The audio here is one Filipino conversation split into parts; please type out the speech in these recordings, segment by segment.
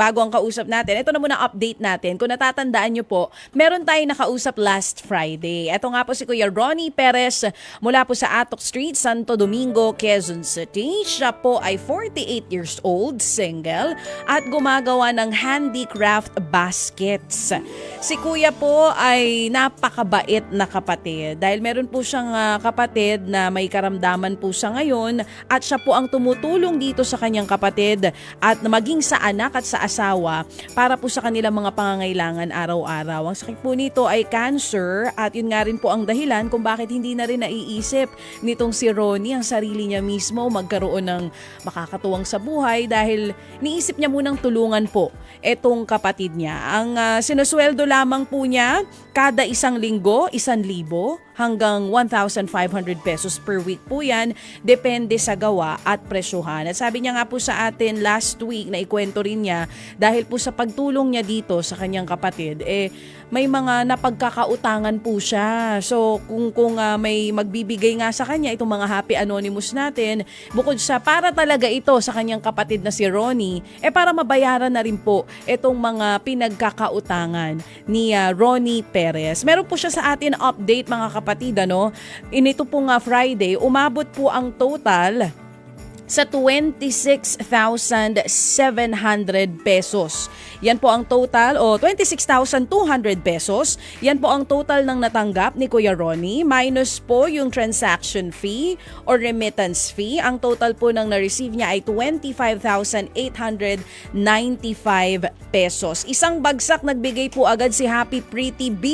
bago ang kausap natin, ito na muna update natin. Kung natatandaan nyo po, meron tayong nakausap last Friday. Ito nga po si Kuya Ronnie Perez mula po sa Atok Street, Santo Domingo, Quezon City. Siya po ay 48 years old, single, at gumagawa ng handicraft baskets. Si Kuya po ay napakabait na kapatid dahil meron po siyang kapatid na may karamdaman po siya ngayon at siya po ang tumutulong dito sa kanyang kapatid at maging sa anak at sa asawa para po sa kanilang mga pangangailangan araw-araw. Ang sakit po nito ay cancer at yun nga rin po ang dahilan kung bakit hindi na rin naiisip nitong si Ronnie ang sarili niya mismo magkaroon ng makakatuwang sa buhay dahil niisip niya munang tulungan po etong kapatid niya. Ang sinusweldo lamang po niya kada isang linggo, 1,000 hanggang 1,500 pesos per week po yan. Depende sa gawa at presyuhan. At sabi niya nga po sa atin last week na ikwento rin niya dahil po sa pagtulong niya dito sa kanyang kapatid, may mga napagkakautangan po siya. So kung may magbibigay nga sa kanya itong mga Happy Anonymous natin, bukod sa para talaga ito sa kanyang kapatid na si Ronnie, para mabayaran na rin po itong mga pinagkakautangan ni Ronnie Perez. Meron po siya sa atin update mga kapatid, inito pong Friday, umabot po ang total sa 26,700 pesos. Yan po ang total o 26,200 pesos. Yan po ang total ng natanggap ni Kuya Ronnie minus po yung transaction fee or remittance fee. Ang total po ng na-receive niya ay 25,895 pesos. Isang bagsak nagbigay po agad si Happy Pretty B.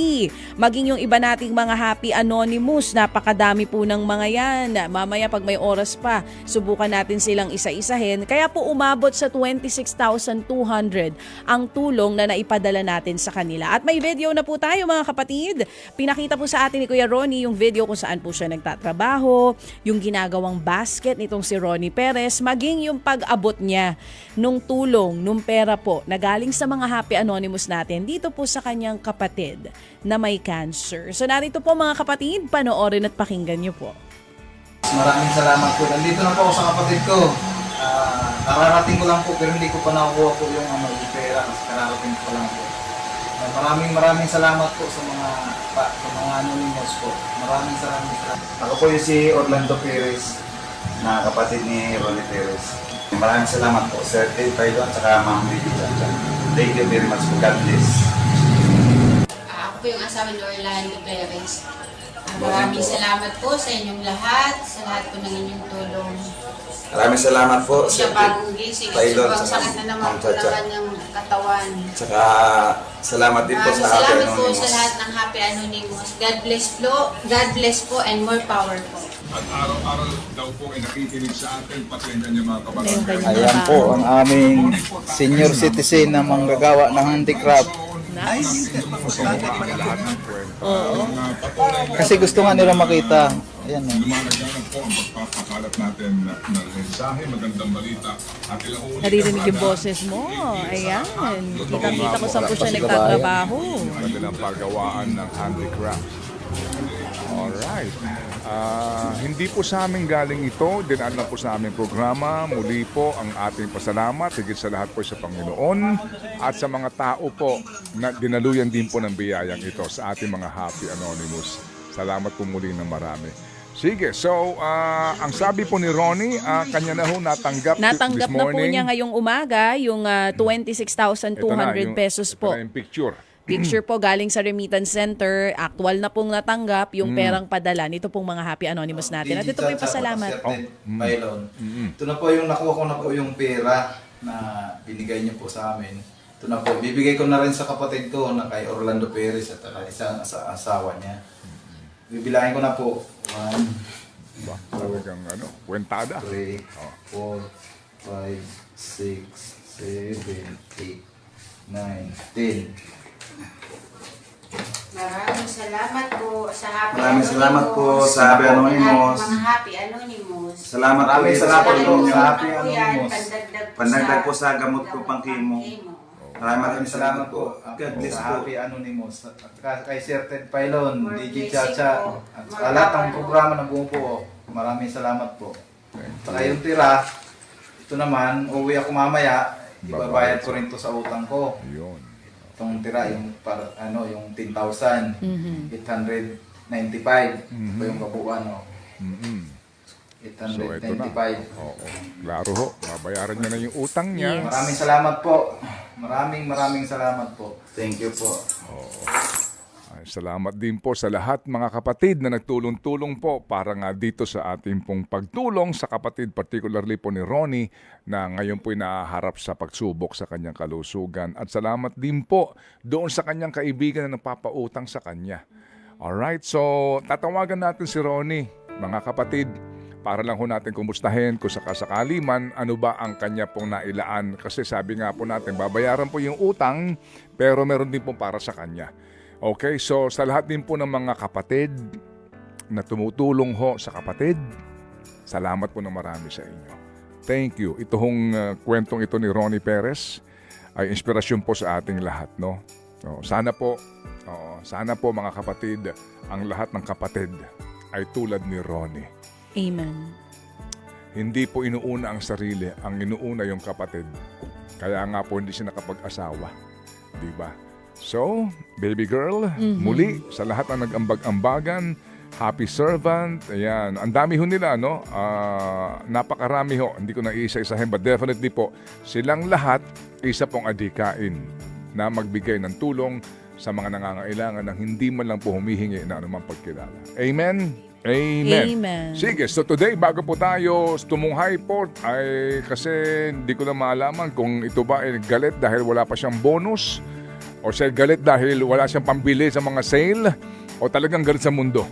Maging yung iba nating mga Happy Anonymous, napakadami po ng mga yan. Mamaya pag may oras pa, subukan natin silang isa-isahin. Kaya po umabot sa 26,200 ang tulong na naipadala natin sa kanila. At may video na po tayo mga kapatid. Pinakita po sa atin ni Kuya Ronnie yung video kung saan po siya nagtatrabaho, yung ginagawang basket nitong si Ronnie Perez, maging yung pag-abot niya nung tulong, nung pera po na galing sa mga Happy Anonymous natin dito po sa kanyang kapatid na may cancer. So narito po mga kapatid, panoorin at pakinggan niyo po. Maraming salamat po. Nandito na po ako sa kapatid ko. Kararating ko lang po pero hindi ko pa nakukuha po yung pera kasi kararating ko lang po. Maraming salamat po sa mga anonymous po. Maraming salamat. Ako po yung si Orlando Perez na kapatid ni Ronnie Perez. Maraming salamat po Sir Ted Paidon at saka Ma'am Lady Janjan. Thank you very much po. God bless. Ako po yung asawa ni Orlando Perez. Maraming salamat po sa inyong lahat, sa lahat po ng inyong tulong. Maraming salamat po Siya Sir bagong gising at Paidon sobrang at sakit na naman po ng kanyang katawan. Saka salamat din po Maraming sa Happy salamat po Anonymous. sa lahat ng Happy Anonymous. God bless po and more power po. At araw-araw daw po ay nakikinig sa atin, pati ang kanyang mga kabarangay. Ayan po ang aming senior citizen na manggagawa ng handicraft. Nice. Kasi gusto nga nila makita. Ayan o. Lumalaganan po ang pagpapakalat natin ng mensahe, magandang balita. At ilang ulit Naririnig yung boses mo. Ayan. Kita-kita ko saan po siya nagtatrabaho. ang kanilang paggawaan ng handicraft. Alright. Hindi po sa amin galing ito, dinaan lang po sa aming programa. Muli po ang ating pasalamat, higit sa lahat po sa Panginoon at sa mga tao po na dinaluyan din po ng biyayang ito sa ating mga Happy Anonymous. Salamat po muli ng marami. Sige, so ang sabi po ni Ronnie, kanya na ho natanggap Natanggap this na po morning. niya ngayong umaga yung 26,200 pesos po. Ito na yung picture. Picture po galing sa remittance center. Actual na pong natanggap yung perang padala nito pong mga Happy Anonymous natin. At ito po yung pasalamat. Ito na po yung nakuha ko na po yung pera na binigay niyo po sa amin. Ito na po. Bibigay ko na rin sa kapatid ko na kay Orlando Perez at isang asawa niya. Bibilangin ko na po. 1, Ba, talagang kwentada. 3, 4, 5, 6, 7, 8, 9, 10. Maraming salamat po sa Happy Maraming Anonymous. salamat po sa Happy Anonymous. Mga Happy Anonymous. Salamat po Maraming din sa salamat tulong po niyo. sa Happy Anonymous. Pandagdag po sa gamot ko pang chemo. Maraming salamat po. God bless sa po. Happy Anonymous. At kay Sir Ted Pailon, More DJ blessing Chacha, po. at More sa lahat ng power. programa ng buong po. Maraming salamat po. Saka yung tira, ito naman, uwi ako mamaya, ibabayad ko rin to sa utang ko. Yun. Itong tira, yung, yung 10,895. Ito yung kabuuan, no? Mm-mm. So, ito na. 895. Oo. Klaro ho. Babayaran niya na yung utang niya. Maraming salamat po. Maraming salamat po. Thank you po. Ay, salamat din po sa lahat mga kapatid na nagtulong-tulong po para nga dito sa ating pong pagtulong sa kapatid, particularly po ni Ronnie na ngayon po'y nahaharap sa pagsubok sa kanyang kalusugan. At salamat din po doon sa kanyang kaibigan na nagpapautang sa kanya. Alright, so tatawagan natin si Ronnie, mga kapatid, para lang ho natin kumustahin kung sakasakali man ano ba ang kanya pong nailaan. Kasi sabi nga po natin, babayaran po yung utang pero meron din po para sa kanya. Okay, so sa lahat din po ng mga kapatid na tumutulong ho sa kapatid, salamat po ng marami sa inyo. Thank you. Ito hong kwentong ito ni Ronnie Perez ay inspirasyon po sa ating lahat, no? Sana po mga kapatid, ang lahat ng kapatid ay tulad ni Ronnie. Amen. Hindi po inuuna ang sarili, ang inuuna yung kapatid. Kaya nga po hindi siya nakapag-asawa. Di ba? So, baby girl, muli sa lahat ng nag-ambag-ambagan, happy servant, ayan. Ang dami ho nila, no? Napakarami ho. Hindi ko na isa-isahin, but definitely po, silang lahat, isa pong adikain na magbigay ng tulong sa mga nangangailangan ng hindi man lang po humihingi na anumang pagkilala. Amen? Amen. Amen. Sige, so today, bago po tayo tumunghay po, ay kasi hindi ko na maalaman kung ito ba ay galit dahil wala pa siyang bonus o siya galit dahil wala siyang pambili sa mga sale o talagang galit sa mundo.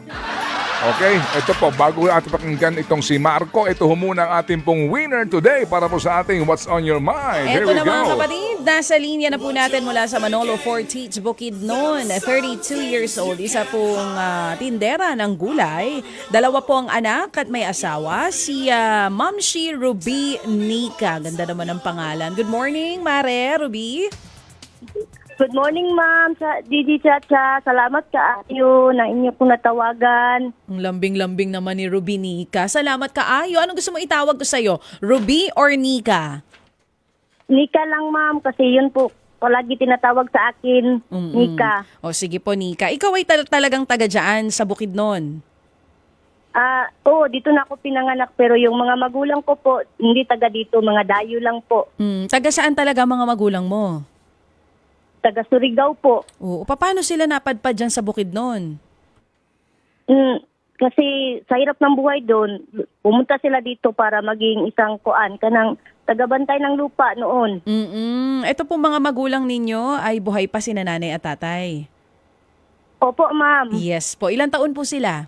Okay, ito po, bago ating pakinggan itong si Marco, ito muna ang ating pong winner today para po sa ating What's on Your Mind. Here Eto we na mga go. kapatid, nasa linya na po natin mula sa Manolo Fortich, Bukidnon, 32 years old, isa pong tindera ng gulay, dalawa po ang anak at may asawa, si Mamshi Ruby Nika. Ganda naman ang pangalan. Good morning, Mare Ruby. Good morning, ma'am. Sa Didi Chacha, salamat kaayo na inyo pong natawagan. Ang lambing-lambing naman ni Ruby Nika. Salamat kaayo. Anong gusto mo itawag ko sa'yo? Ruby or Nika? Nika lang, ma'am, kasi yun po palagi tinatawag sa akin, Nika. O sige po, Nika. Ikaw ay talagang taga dyan sa Bukidnon. Oo, dito na ako pinanganak, pero yung mga magulang ko po, hindi taga dito, mga dayo lang po. Taga saan talaga mga magulang mo? Taga Surigao po. Oo. Paano sila napadpad dyan sa Bukidnon? Kasi sa hirap ng buhay doon, pumunta sila dito para maging isang kanang tagabantay ng lupa noon. Ito po mga magulang ninyo ay buhay pa sina nanay at tatay. Opo, ma'am. Yes po. Ilang taon po sila?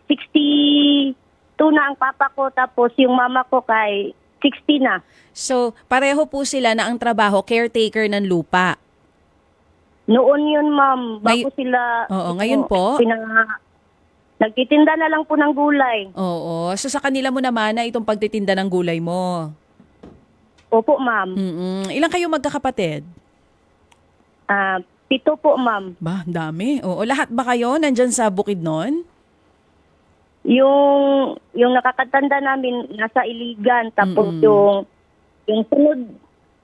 62 na ang papa ko, tapos yung mama ko kay 60 na. So, pareho po sila na ang trabaho, caretaker ng lupa. Noon yun, ma'am. Bago sila... Oo, ngayon po? Nagtitinda na lang po ng gulay. Oo. So, sa kanila mo naman na itong pagtitinda ng gulay mo. Opo, ma'am. Ilang kayo magkakapatid? 7 po, ma'am. Ba, dami. Oo. Lahat ba kayo nandyan sa Bukidnon? Yung nakakatanda namin nasa Iligan, tapos yung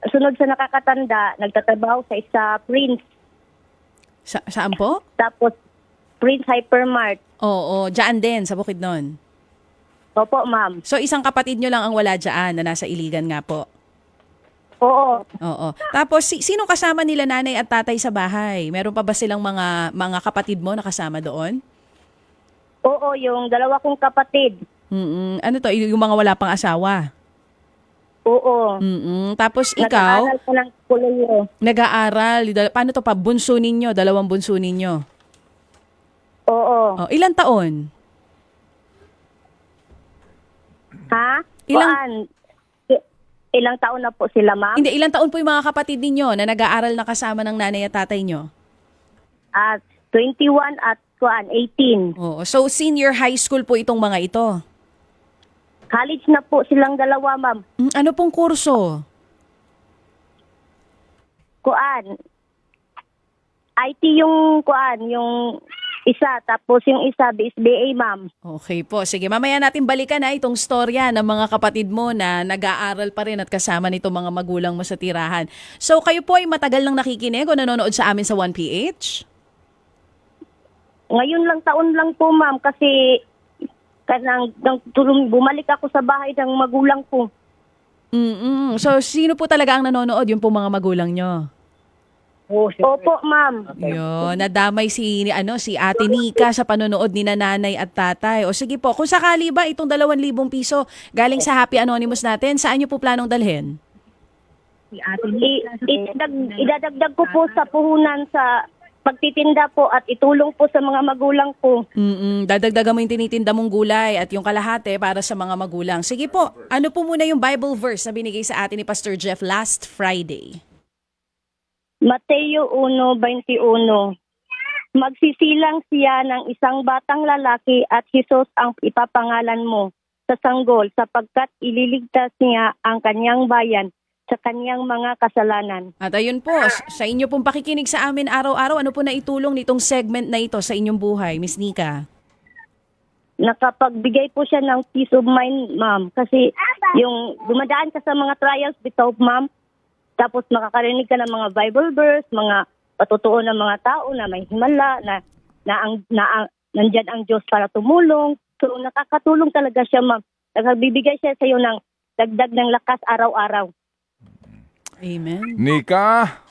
sunod sa nakakatanda nagtatrabaho sa isa Prince. Saan po? Tapos Prince Hypermart. Oo, dyan din sa Bukidnon. Opo, ma'am. So isang kapatid nyo lang ang wala dyan na nasa Iligan nga po. Oo. Oo. Tapos sino kasama nila nanay at tatay sa bahay? Meron pa ba silang mga kapatid mo na kasama doon? Oo, yung dalawa kong kapatid. Ano to? Yung mga wala pang asawa? Oo. Tapos ikaw, Nag-aaral ko ng kolehiyo. nag-aaral. Paano to pa? Bunso ninyo? Dalawang bunso ninyo? Oo. Oh, ilang taon? Ha? Ilang- Ilang taon na po sila, ma'am? Hindi, ilang taon po yung mga kapatid ninyo na nag-aaral na kasama ng nanay at tatay nyo? 21 at 18. Oo. So senior high school po itong mga ito? College na po silang dalawa, ma'am. Ano pong kurso? IT yung Isa, tapos yung isa BSBA, ma'am. Okay po. Sige, mamaya natin balikan na itong storya ng mga kapatid mo na nag-aaral pa rin at kasama nito mga magulang mo sa tirahan. So, kayo po ay matagal nang nakikinig o nanonood sa amin sa 1PH? Ngayon lang, taon lang po, ma'am, kasi bumalik ako sa bahay ng magulang ko. So, sino po talaga ang nanonood? Yung po mga magulang nyo? Opo, ma'am. Yun, nadamay si Ate Nika sa panonood ni nanay at tatay. O sige po, kung sakali ba itong 2,000 piso galing sa Happy Anonymous natin, saan nyo po planong dalhin? Idadagdag ko po sa puhunan sa pagtitinda po at itulong po sa mga magulang ko. Dadagdagan mo yung tinitinda mong gulay at yung kalahati para sa mga magulang. Sige po, ano po muna yung Bible verse na binigay sa atin ni Pastor Jeff last Friday? Mateo 1:21. Magsisilang siya ng isang batang lalaki at Jesus ang ipapangalan mo sa sanggol sapagkat ililigtas niya ang kanyang bayan sa kanyang mga kasalanan. At ayun po, sa inyo pong pakikinig sa amin araw-araw, ano po na itulong nitong segment na ito sa inyong buhay, Miss Nika? Nakapagbigay po siya ng peace of mind, ma'am. Kasi yung dumadaan ka sa mga trials bitaw, ma'am, tapos makakarinig ka ng mga Bible verse, mga patutuo ng mga tao na may himala, nandyan ang Diyos para tumulong. So nakakatulong talaga siya, ma'am. Nagbibigay siya sa iyo ng dagdag ng lakas araw-araw. Amen. Nika,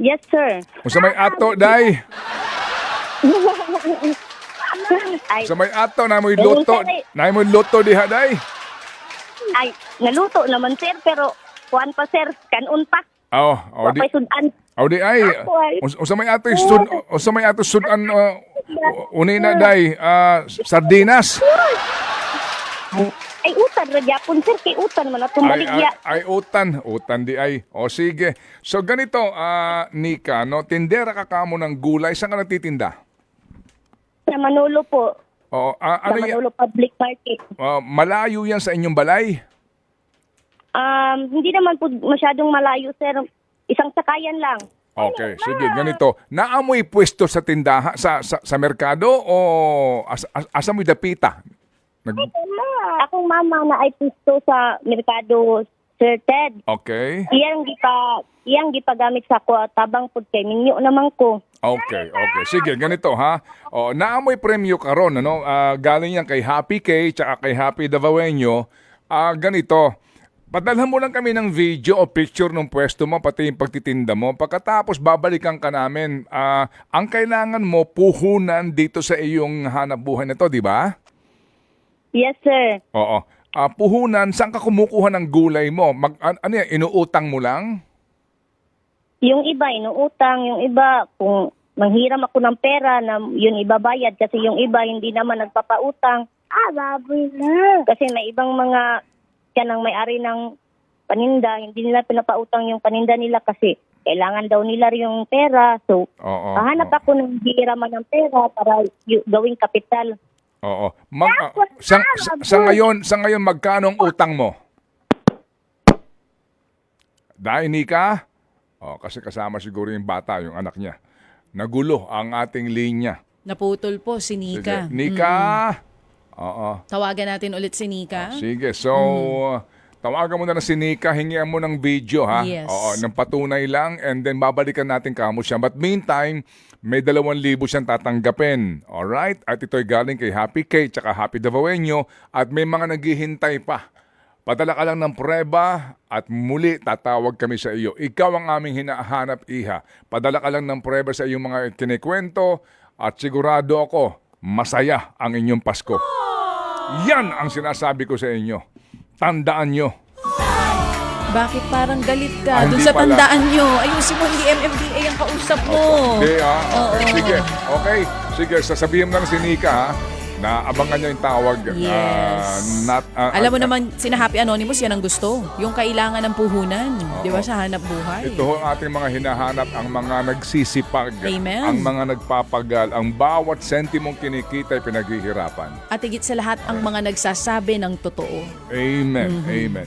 Yes, sir. kung sa may ato, day. Ay, Sa may ato, na mo'y luto diha, day. naluto naman, sir, pero kuan pa, sir, kanon pa. Di. Wapay sudan. Di ay. Ako ay. Sa may ato sud, sa may ato sudan unina day, sardinas. Ay, utan, radyapon, sir, kay utan man atong baligya. Ay utan di ay. O sige. So ganito, Nika, no, tindera ka kamo ng gulay, saan ka nagtitinda? Sa Manolo po. O, Sa ano yan? Manolo Public Market. Malayo yan sa inyong balay? Hindi naman po masyadong malayo, sir. Isang sakayan lang. Okay, sige, ganito. Naamoy pwesto sa tindahan, sa merkado o asa mo'y dapita? Akong mama na ay pisto sa merkado, Sir Ted. Okay. Iyang gipagamit sa ko tabang pud kay minyo naman ko. Okay. Sige, ganito ha. O, naamoy premyo karon, ano? Galing yan kay Happy K tsaka kay Happy Davaoenyo. Ganito. Padalhan mo lang kami ng video o picture ng pwesto mo, pati yung pagtitinda mo. Pagkatapos, babalikan ka namin. Ang kailangan mo, puhunan dito sa iyong hanap buhay na to, di ba? Yes, sir. Oo. Puhunan, saan ka kumukuha ng gulay mo? Ano yan, inuutang mo lang? Yung iba inuutang, yung iba kung manghiram ako ng pera na yun ibabayad kasi yung iba hindi naman nagpapautang. Baboy na. Kasi may ibang mga kanang may-ari ng paninda, hindi nila pinapautang yung paninda nila kasi kailangan daw nila yung pera. So, hahanap ako ng hiraman ng pera para gawing kapital. Oo. Sa ngayon, magkano ang utang mo? Dahil Nika? Kasi kasama siguro yung bata, yung anak niya. Nagulo ang ating linya. Naputol po si Nika. Sige. Nika! Oo. Tawagan natin ulit si Nika. Sige, so tawagan mo na si Nika, hingian mo ng video ha. Yes. Oo, ng patunay lang and then babalikan natin kamo siya. But meantime, may 2,000 siyang tatanggapin. Alright? At ito'y galing kay Happy K tsaka Happy Davaoenyo at may mga naghihintay pa. Padala ka lang ng prueba at muli tatawag kami sa iyo. Ikaw ang aming hinahanap, iha. Padala ka lang ng prueba sa iyong mga kinikwento at sigurado ako, masaya ang inyong Pasko. Yan ang sinasabi ko sa inyo. Tandaan nyo. Bakit parang galit ka? Doon Hindi sa pala. tandaan nyo. Ayusin mo, hindi MMDA ang kausap mo. Okay, Oo. Sige, okay. Sige, sasabihin mo lang si Nika, ha, na abangan niya yung tawag. Yes. Alam mo naman, sina Happy Anonymous, yan ang gusto. Yung kailangan ng puhunan. Di ba, sa hanap buhay. Ito ho ang ating mga hinahanap, ang mga nagsisipag, Amen. ang mga nagpapagal, ang bawat sentimong kinikita ay pinaghihirapan. At higit sa lahat, ang mga nagsasabi ng totoo. Amen. Amen.